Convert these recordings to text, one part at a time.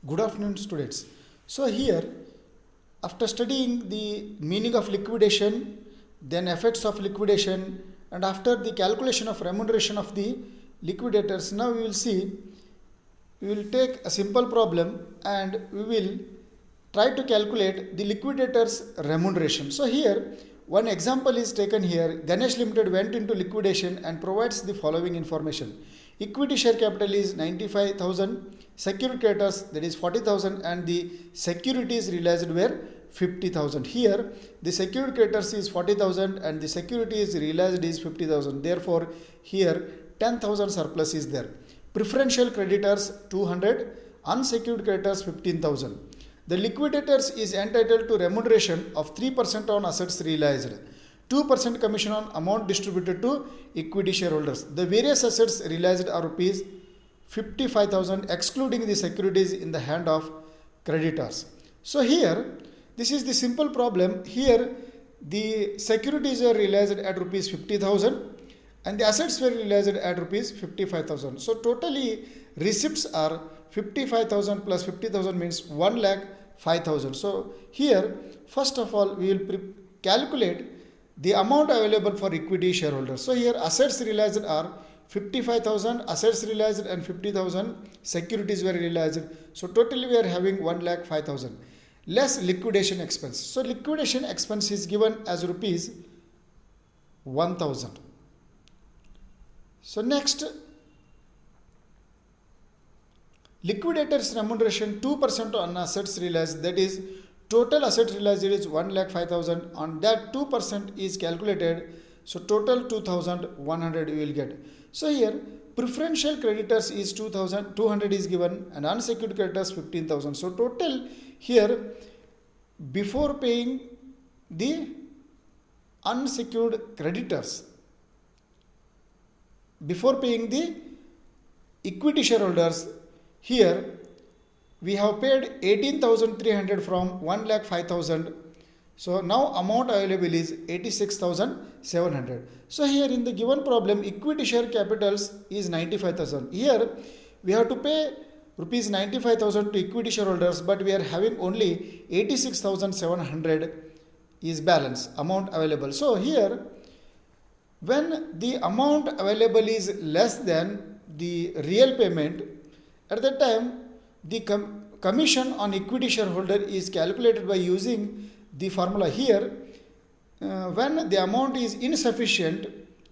Good afternoon, students. So here, after studying the meaning of liquidation, then effects of liquidation, and after the calculation of remuneration of the liquidators, now we will take a simple problem and we will try to calculate the liquidators remuneration. So here one example is taken here. Ganesh Limited went into liquidation and provides the following information. Equity share capital is 95,000, security creditors that is 40,000, and the securities realized were 50,000. Here the security creditors is 40,000 and the securities realized is 50,000. Therefore here 10,000 surplus is there. Preferential creditors 200, unsecured creditors 15,000. The liquidators is entitled to remuneration of 3% on assets realized, 2% commission on amount distributed to equity shareholders. The various assets realized are rupees 55,000 excluding the securities in the hand of creditors. So here this is the simple problem. Here the securities are realized at rupees 50,000 and the assets were realized at rupees 55,000. So totally receipts are 55,000 plus 50,000 means 1,05,000. So here first of all we will calculate the amount available for equity shareholders. So here assets realized are 55,000 assets realized and 50,000 securities were realized. So totally we are having 1,05,000 less liquidation expense. So liquidation expense is given as rupees 1,000. So next, liquidators remuneration 2% on assets realized, that is total asset realized is 1,05,000. On that 2% is calculated. So total 2,100 you will get. So here preferential creditors is 2,200 is given and unsecured creditors 15,000. So total here before paying the unsecured creditors, before paying the equity shareholders, here we have paid 18,300 from 1,05,000. So now amount available is 86,700. So here in the given problem equity share capitals is 95,000. Here we have to pay rupees 95,000 to equity shareholders, but we are having only 86,700 is balance amount available. So here when the amount available is less than the real payment, at that time the commission on equity shareholder is calculated by using the formula here. When the amount is insufficient,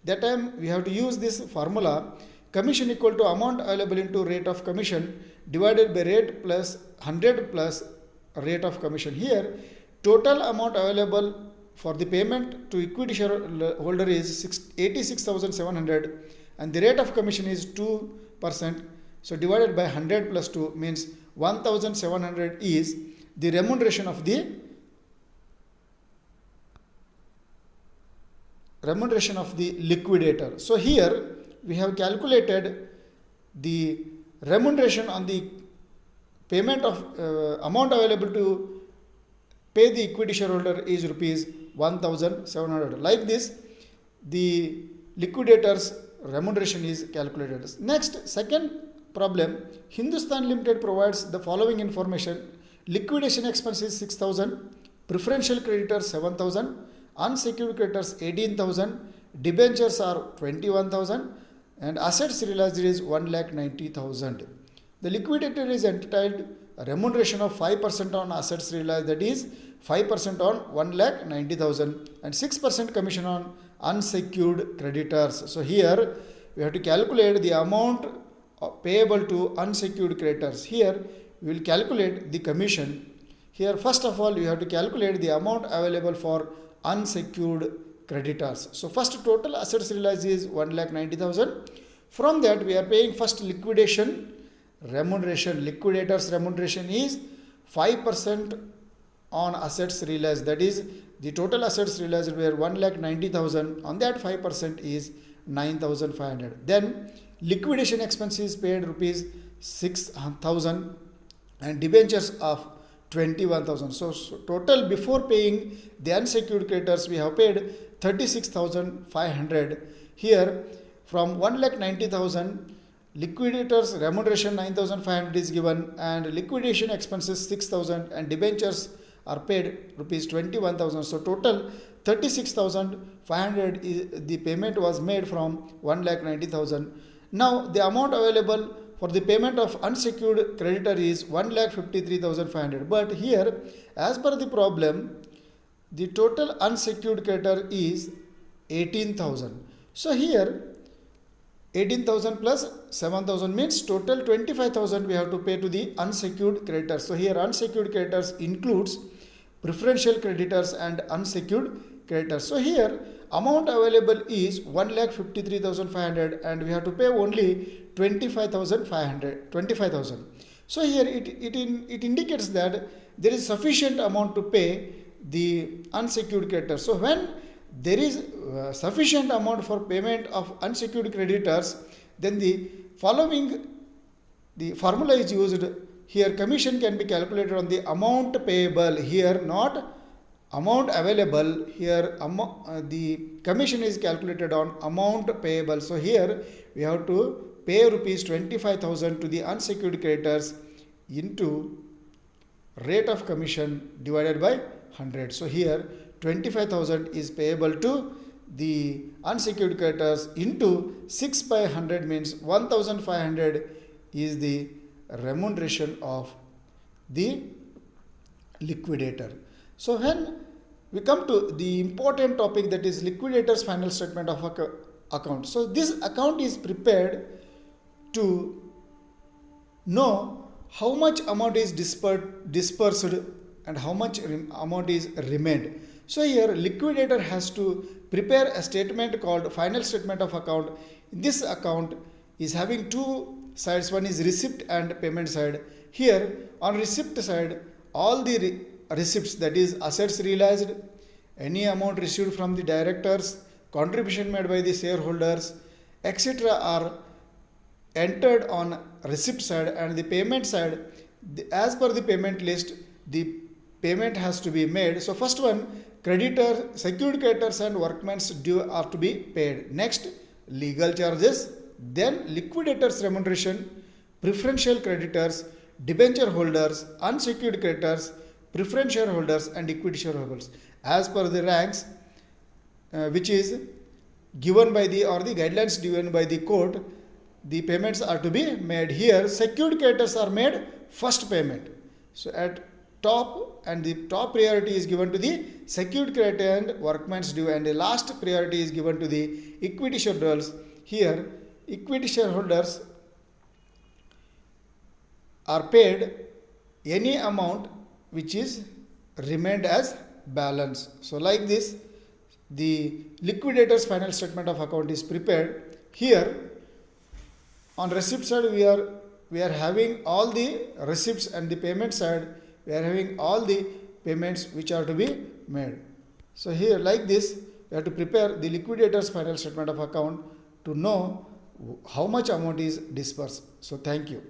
that time we have to use this formula, commission equal to amount available into rate of commission divided by rate plus 100 plus rate of commission. Here total amount available for the payment to equity shareholder is 86,700 and the rate of commission is 2%. So divided by 100 plus 2 means 1,700 is the remuneration of the liquidator. So here we have calculated the remuneration on the payment of amount available to pay the equity shareholder is rupees 1,700. Like this the liquidators remuneration is calculated. Next, second problem, Hindustan Limited provides the following information. Liquidation expense is 6,000, preferential creditors 7,000, unsecured creditors 18,000, debentures are 21,000 and assets realized is 1,90,000. The liquidator is entitled a remuneration of 5% on assets realized, that is 5% on 1,90,000 and 6% commission on unsecured creditors. So here we have to calculate the amount payable to unsecured creditors. Here we will calculate the commission. Here first of all we have to calculate the amount available for unsecured creditors. So first total assets realized is 1,90,000. From that we are paying first liquidation remuneration. Liquidators remuneration is 5% on assets realized, that is the total assets realized were 1,90,000. On that 5% is 9,500. Then liquidation expenses paid rupees 6,000 and debentures of 21,000. So total before paying the unsecured creditors we have paid 36,500. Here from 1,90,000 liquidators remuneration 9,500 is given, and liquidation expenses 6,000, and debentures are paid rupees 21,000. So total 36,500 is the payment was made from 1,90,000. Now the amount available for the payment of unsecured creditor is 1,53,500. But here, as per the problem, the total unsecured creditor is 18,000. So here 18,000 plus 7,000 means total 25,000 we have to pay to the unsecured creditors. So here unsecured creditors includes preferential creditors and unsecured creditors. So here amount available is 1,53,500 and we have to pay only 25,000. So here it indicates that there is sufficient amount to pay the unsecured creditors. So when there is sufficient amount for payment of unsecured creditors, then the formula is used. Here commission can be calculated on the amount payable, here not amount available, here the commission is calculated on amount payable. So here we have to pay rupees 25,000 to the unsecured creditors into rate of commission divided by 100. So here 25,000 is payable to the unsecured creditors into 6 by 100 means 1,500 is the remuneration of the liquidator. So when we come to the important topic, that is liquidator's final statement of account. So this account is prepared to know how much amount is dispersed and how much amount is remained. So here liquidator has to prepare a statement called final statement of account. This account is having two sides. One is receipt and payment side. Here on receipt side, all the receipts, that is assets realized, any amount received from the directors, contribution made by the shareholders, etc. are entered on receipt side, and the payment side, as per the payment list, the payment has to be made. So first one, creditor, secured creditors and workmen's due are to be paid. Next, legal charges, then liquidators remuneration, preferential creditors, debenture holders, unsecured creditors, preference shareholders and equity shareholders. As per the ranks which is given by the guidelines given by the court, the payments are to be made. Here secured creditors are made first payment. So at top, and the top priority is given to the secured creditor and workmen's due, and the last priority is given to the equity shareholders. Here equity shareholders are paid any amount which is remained as balance. So like this, the liquidator's final statement of account is prepared. Here on receipt side we are having all the receipts, and the payment side we are having all the payments which are to be made. So here like this, we have to prepare the liquidator's final statement of account to know how much amount is dispersed. So thank you.